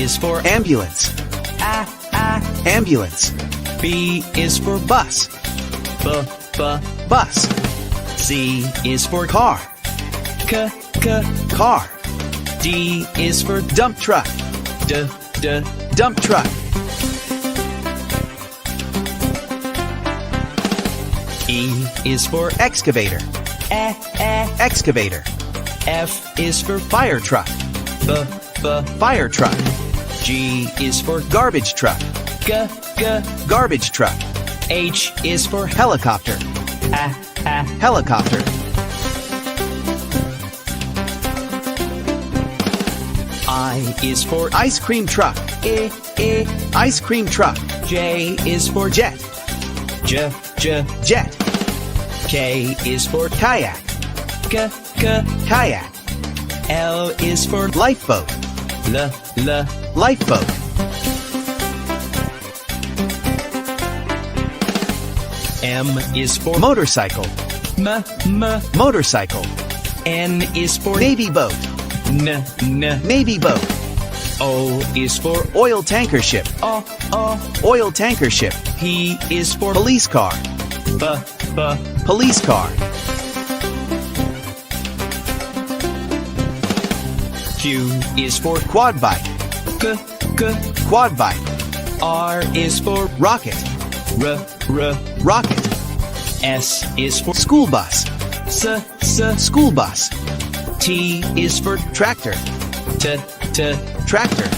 is for ambulance. Ambulance. B is for Bus. Bus. C is for Car. Car. D is for Dump truck. Dump truck. E is for Excavator. Excavator. F is for Fire truck. Fire truck. G is for Garbage truck. Garbage truck. H is for Helicopter. Helicopter. I is for Ice cream truck. Ice cream truck. J is for Jet. Jet. K is for Kayak. Kayak. L is for Lifeboat. Lifeboat. M is for Motorcycle. Motorcycle. N is for Navy boat. Navy boat. O is for Oil tanker ship. Oil tanker ship. P is for Police car. Police car. Q is for Quad bike. Quad bike. R is for Rocket. Rocket. S is for School bus. School bus. T is for Tractor. Tractor.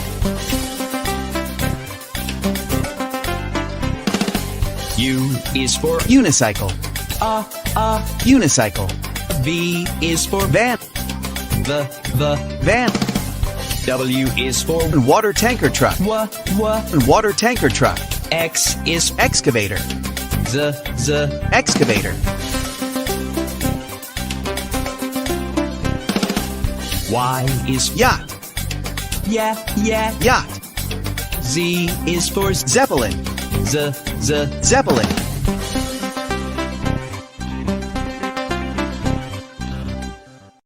U is for Unicycle. Unicycle. V is for Van. Van. W is for Water tanker truck. Water tanker truck. X is Excavator. Excavator. Y is Yacht. Yacht. Z is for Zeppelin. Zeppelin.